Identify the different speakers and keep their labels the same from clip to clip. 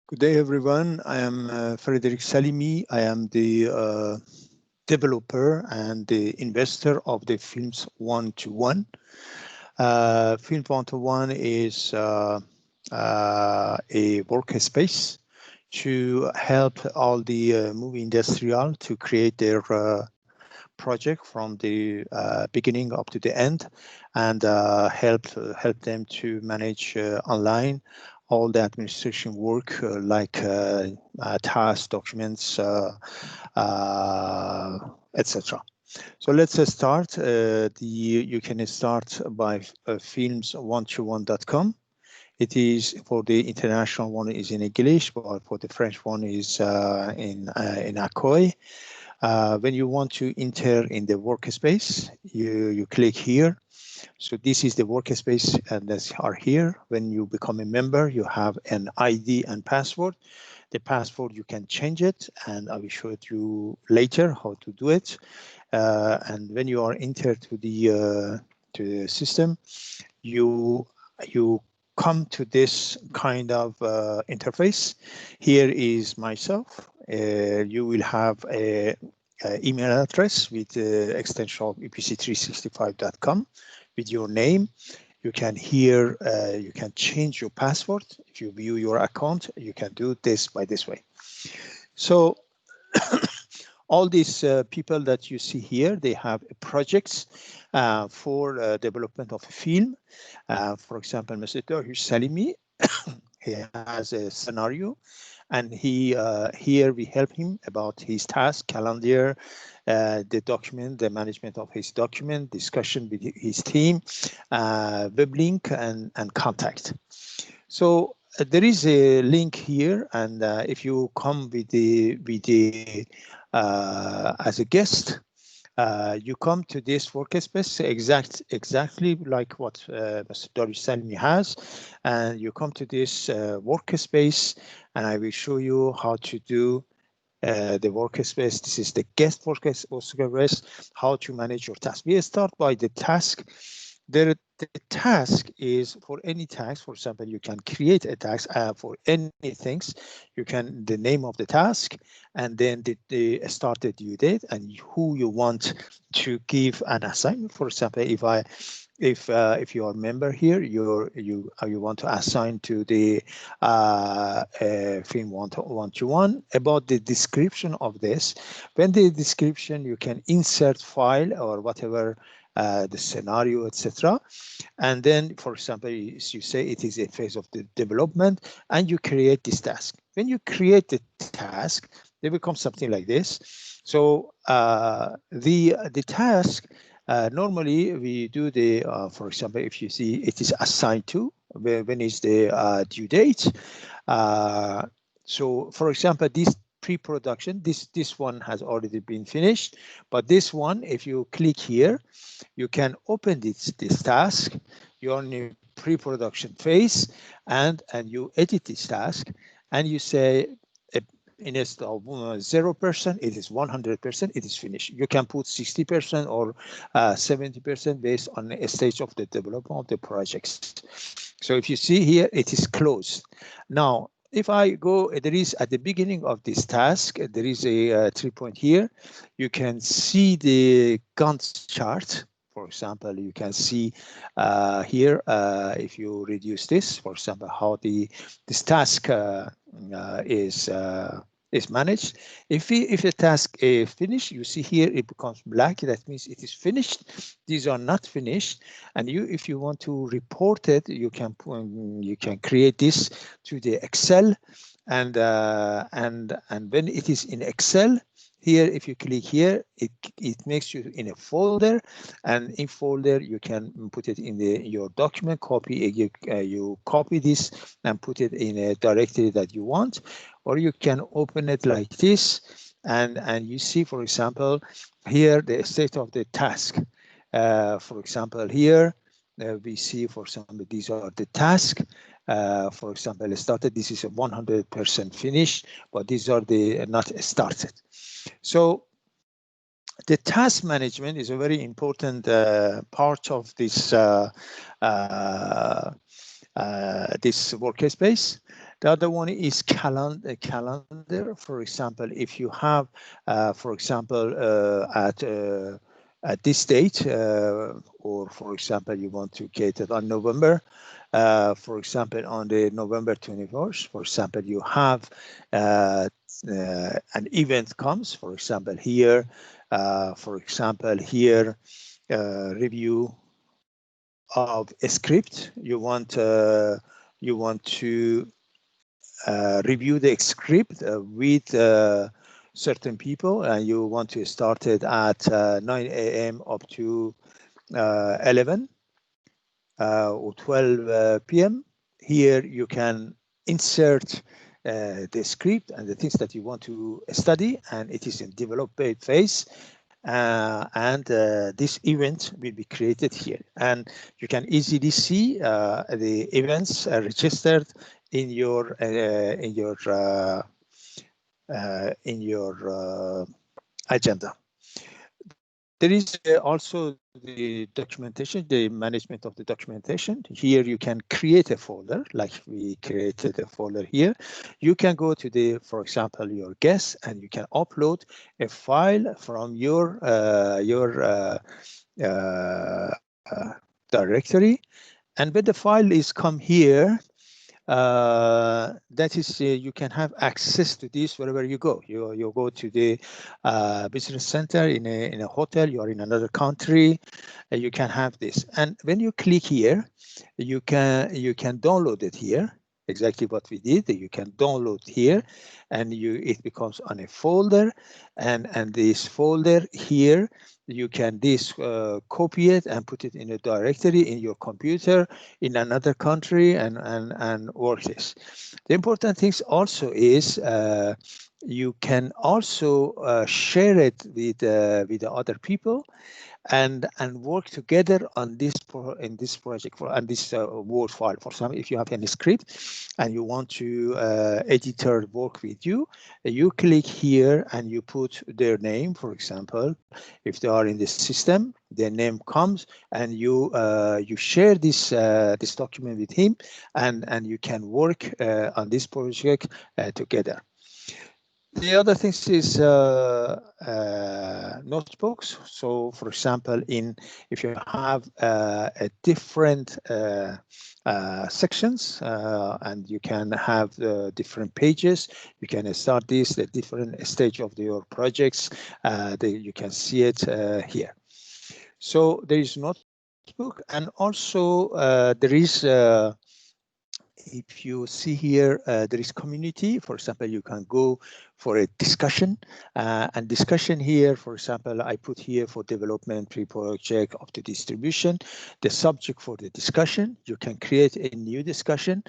Speaker 1: Good day, everyone. I am Frederic Salimi. I am the developer and the investor of the Films121. Films121 is a workspace to help all the movie industrial to create their project from the beginning up to the end, and help them to manage online all the administration work like tasks, documents, etc. So let's start. You can start by films121.com. It is for the international one is in English, but for the French one is in Akoi. When you want to enter in the workspace, you click here. So this is the workspace, and that's are here. When you become a member, you have an ID and password. The password, you can change it, and I will show it you later how to do it. And when you are entered to the system, you come to this kind of interface. Here is myself. You will have a email address with the extension of epc365.com with your name. You can here, you can change your password. If you view your account, you can do this by this way. So all these people that you see here, they have projects for development of a film. For example, Mr. Tahir Salimi, he has a scenario, and he here we help him about his task, calendar, the document, the management of his document, discussion with his team, web link, and contact. So there is a link here, and if you come with the as a guest, you come to this workspace exactly like what Mr. Darius Salmi has, and you come to this workspace, and I will show you how to do the workspace. This is the guest workspace, how to manage your task. We start by the task. The task is for any task. For example, you can create a task for any things. You can the name of the task, and then the started due date, and who you want to give an assignment. For example, if you are a member here, you want to assign to the film 121 about the description of this. When the description, you can insert file or whatever. The scenario, etc. And then, for example, you say it is a phase of the development, and you create this task. When you create the task, they become something like this. So the task, normally we do the, for example, if you see it is assigned to, when is the due date. So, for example, this pre-production, this one has already been finished, but this one, if you click here, you can open this task. You're in a pre-production phase, and you edit this task, and you say instead of 0%, it is 100%. It is finished. You can put 60% or 70% based on a stage of the development of the projects. So if you see here, it is closed. Now, if I go, there is at the beginning of this task, there is a 3 point here. You can see the Gantt chart. For example, you can see here, if you reduce this, for example, how this task is managed. If the task is finished, you see here it becomes black. That means it is finished. These are not finished. And if you want to report it, you can create this to the Excel, and when it is in Excel. Here, if you click here, it makes you in a folder, and in folder you can put it in your document. You copy this and put it in a directory that you want, or you can open it like this, and you see, for example, here the state of the task. For example, here we see, for example, these are the tasks. For example, started. This is a 100% finished, but these are the not started. So the task management is a very important part of this this workspace. The other one is calendar. For example, if you have, for example, at this date, or for example, you want to get it on November, for example, on the November 21st, for example, you have an event comes, for example, here, review of a script. You want to review the script with certain people, and you want to start it at 9 a.m. up to 11 or 12 p.m. Here you can insert the script and the things that you want to study, and it is in development phase. And this event will be created here, and you can easily see the events registered in your agenda. There is also the documentation, the management of the documentation. Here you can create a folder, like we created a folder here. You can go to the, for example, your guests, and you can upload a file from your directory. And when the file is come here, that is, you can have access to this wherever you go. You go to the business center in a hotel, you are in another country, you can have this. And when you click here, you can download it here. Exactly what we did. You can download here, and it becomes on a folder, and this folder here, you can copy it and put it in a directory in your computer in another country, and work this. The important things also is you can also share it with the other people, and work together on this in this project on this Word file. For example, if you have any script and you want to editor work with you, you click here and you put their name. For example, if they are in the system, their name comes, and you share this this document with him, and you can work on this project together. The other things is notebooks. So, for example, if you have a different sections, and you can have different pages, you can start this the different stage of your projects. You can see it here. So there is notebook, and also there is. If you see here, there is community. For example, you can go for a discussion, and discussion here, for example, I put here for development, pre-project up to distribution, the subject for the discussion. You can create a new discussion,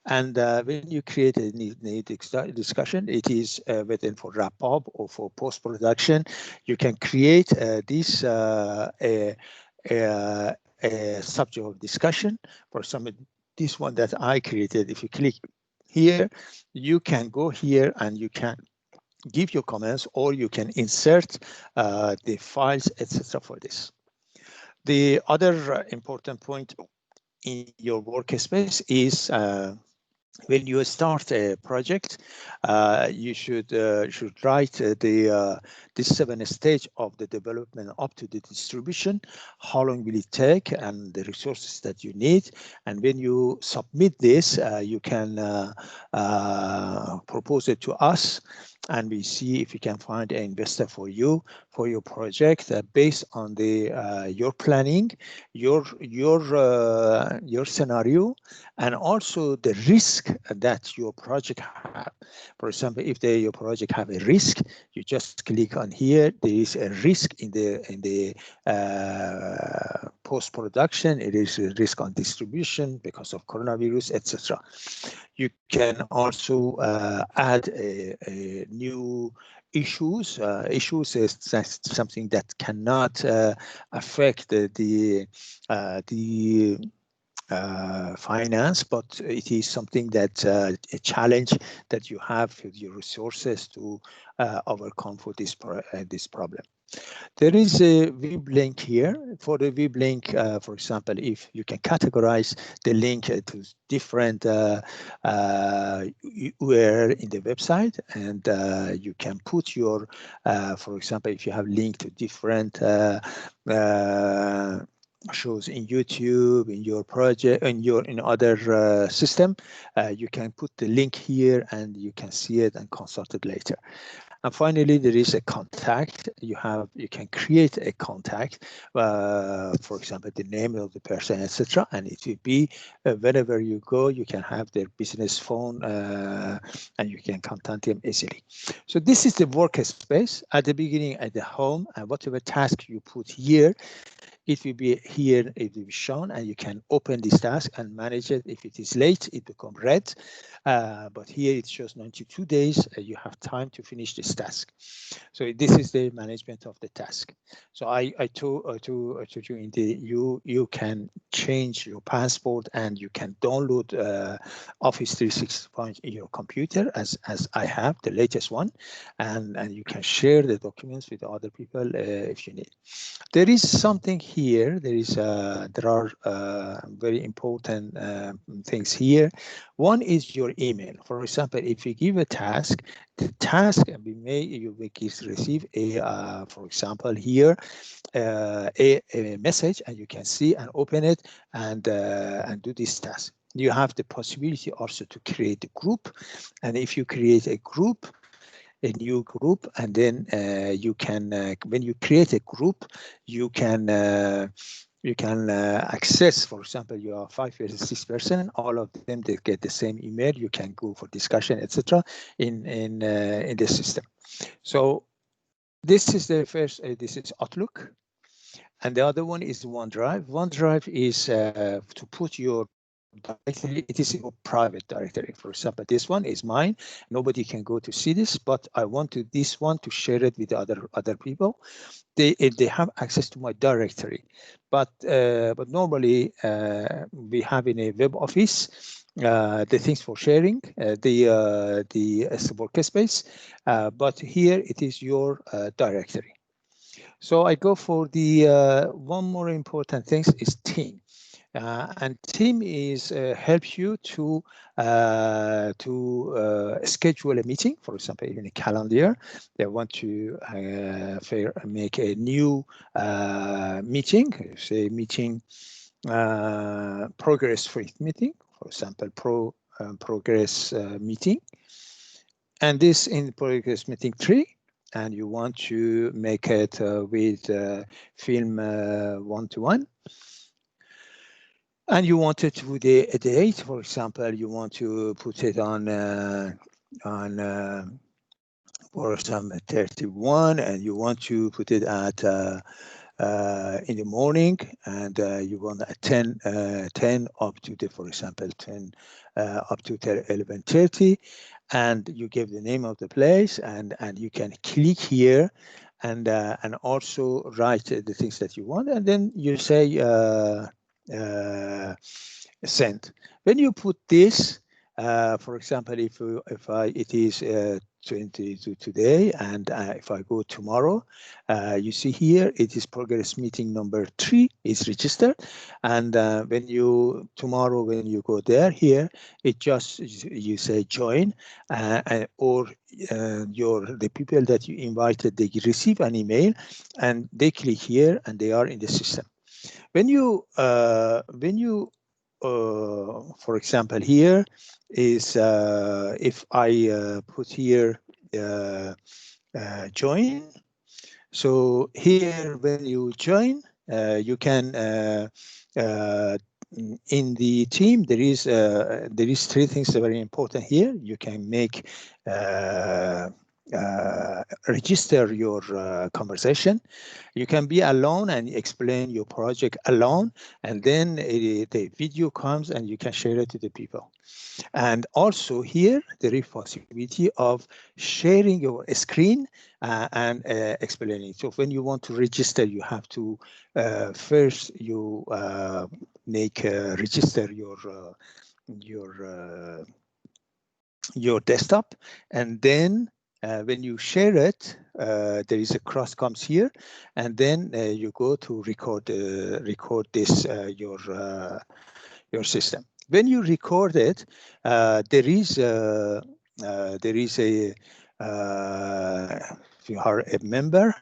Speaker 1: and when you create a new discussion, it is whether for wrap-up or for post-production. You can create this a subject of discussion. For some, this one that I created, if you click here, you can go here and you can give your comments, or you can insert the files, etc. for this. The other important point in your workspace is when you start a project, you should write this 7 stage of the development up to the distribution. How long will it take, and the resources that you need. And when you submit this, you can propose it to us, and we see if we can find an investor for you for your project based on the your planning, your scenario, and also the risk that your project have. For example, if your project have a risk, you just click on here. There is a risk in the post-production. It is a risk on distribution because of coronavirus, etc. You can also add a new issues. Issues is something that cannot affect the finance, but it is something that a challenge that you have with your resources to overcome for this problem. There is a web link here. For the web link, for example, if you can categorize the link to different URL in the website, and you can put your, for example, if you have link to different shows in YouTube, in your project, in other system, you can put the link here and you can see it and consult it later. And finally, there is a contact. You can create a contact, for example, the name of the person, etc. And it will be wherever you go, you can have their business phone, and you can contact them easily. So this is the workspace at the beginning, at the home, and whatever task you put here, it will be here, it will be shown, and you can open this task and manage it. If it is late, it becomes red. But here it shows 92 days. You have time to finish this task. So this is the management of the task. So I told you in the you can change your passport and you can download Office 365 in your computer as I have the latest one, and you can share the documents with other people if you need. There is something here. There are very important things here. One is your email. For example, if you give a task, the task and you may receive a, for example, here a message, and you can see and open it and do this task. You have the possibility also to create a group, and if you create a new group, and then you can when you create a group, you can access, for example, you are 5 or 6 person, all of them, they get the same email. You can go for discussion, etc. in the system. So this is the first. This is Outlook, and the other one is OneDrive. OneDrive is to put your directory. It is your private directory. For example, this one is mine. Nobody can go to see this, but I want this one to share it with other people. They have access to my directory, but normally we have in a web office the things for sharing, the workspace, but here it is your directory. So I go for the one more important thing is team. And team is helps you to schedule a meeting. For example, even a calendar. They want to make a new meeting, say meeting progress for meeting. For example, progress meeting, and this in progress meeting 3. And you want to make it with Film121. And you want it with a date, for example, you want to put it on for example 31, and you want to put it at in the morning, and you want at 10 up to the, for example, 10 up to 11:30, and you give the name of the place, and you can click here and also write the things that you want, and then you say send. When you put this, for example, if it is 22 today, and if I go tomorrow, you see here it is progress meeting number 3 is registered, and when you tomorrow when you go there here, it just you say join, or the people that you invited, they receive an email and they click here and they are in the system. When you for example, here is if I put here join. So here, when you join, you can in the team there is 3 things that are very important here. You can make register your conversation. You can be alone and explain your project alone, and then the video comes and you can share it to the people. And also here, there is possibility of sharing your screen and explaining. So when you want to register, you have to first you make register your desktop, and then When you share it, there is a cross comes here, and then you go to record this your system. When you record it, there is a if you are a member,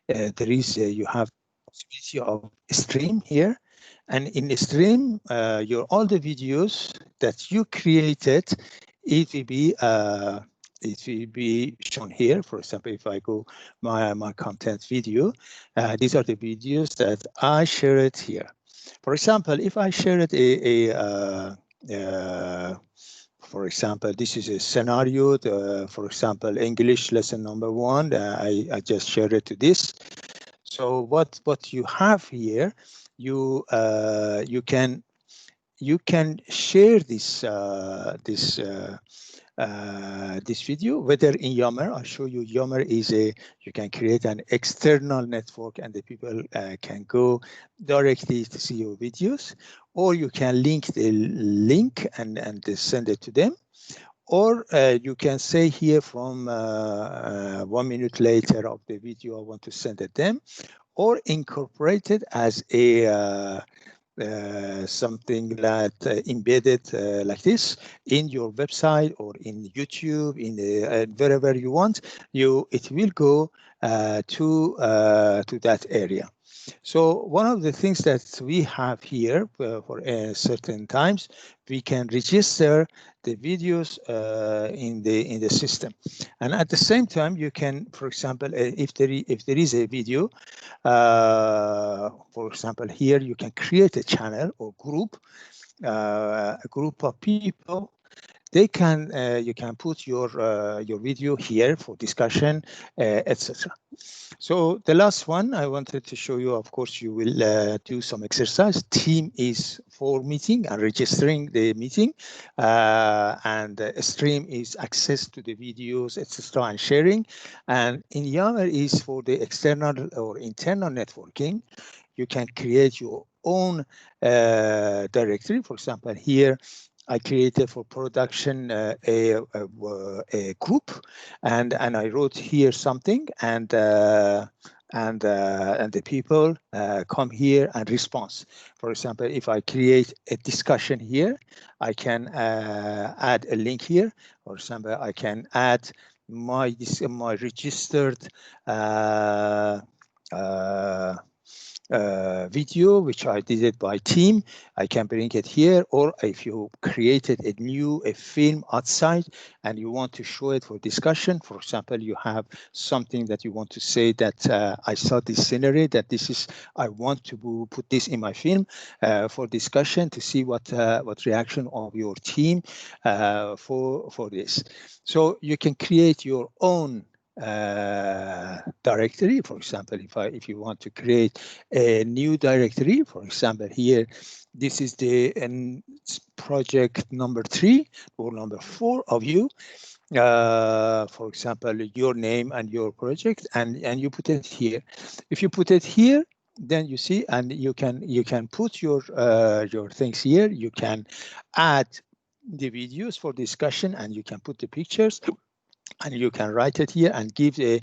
Speaker 1: there is you have possibility of stream here, and in stream, your all the videos that you created, it will be shown here. For example, if I go my content video, these are the videos that I shared here. For example, if I shared for example, this is a scenario. For example, English lesson number 1. I just shared it to this. So what you have here, you can share this video, whether in Yammer. I'll show you. Yammer is you can create an external network, and the people can go directly to see your videos, or you can link the link and send it to them. Or you can say here from 1 minute later of the video, I want to send it them, or incorporate it as a something that embedded like this in your website or in YouTube, in wherever you want. It will go to that area. So one of the things that we have here for certain times, we can register the videos in the system, and at the same time, you can, for example, if there is a video, for example, here you can create a channel or group, a group of people. They can you can put your video here for discussion, etc. So the last one I wanted to show you, of course, you will do some exercise. Team is for meeting and registering the meeting, and stream is access to the videos, etc., and sharing. And in Yammer is for the external or internal networking. You can create your own directory. For example, here I created for production a group, and I wrote here something, and the people come here and respond. For example, if I create a discussion here, I can add a link here. For example, I can add my registered video, which I did it by team. I can bring it here, or if you created a film outside and you want to show it for discussion, for example, you have something that you want to say that I saw this scenery, that this is, I want to put this in my film for discussion to see what reaction of your team for this. So you can create your own directory. For example, if you want to create a new directory, for example, here, this is the project number 3 or number 4 of you. For example, your name and your project, and you put it here. If you put it here, then you see, and you can put your things here. You can add the videos for discussion, and you can put the pictures, and you can write it here and give the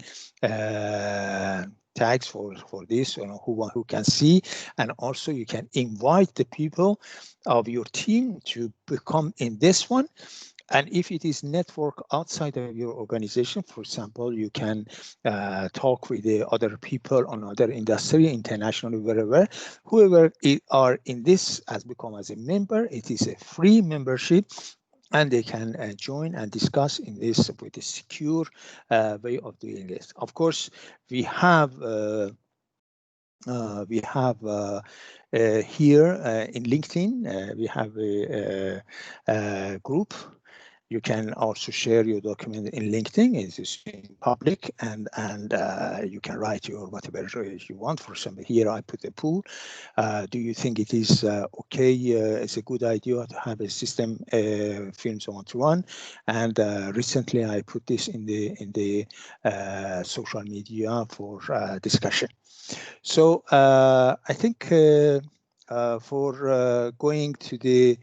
Speaker 1: tags for this, who can see. And also you can invite the people of your team to become in this one. And if it is network outside of your organization, for example, you can talk with the other people on other industry, internationally, wherever, whoever are in this has become as a member. It is a free membership, and they can join and discuss in this with a secure way of doing this. Of course, we have here in LinkedIn, we have a group. You can also share your document in LinkedIn. It is in public, and you can write your whatever you want. For example, here I put a poll. Do you think it is okay? It's a good idea to have a system Films121. And recently, I put this in the social media for discussion. So I think for going to the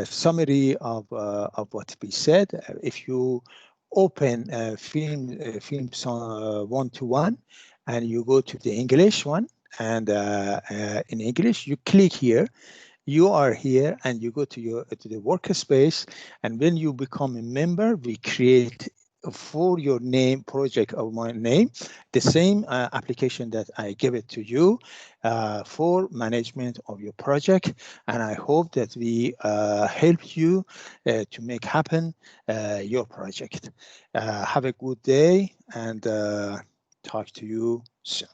Speaker 1: summary of what we said, if you open Films121, and you go to the English one, and in English, you click here. You are here, and you go to the workspace, and when you become a member, we create for your name project of my name the same application that I give it to you for management of your project. And I hope that we help you to make happen your project. Have a good day, and talk to you soon.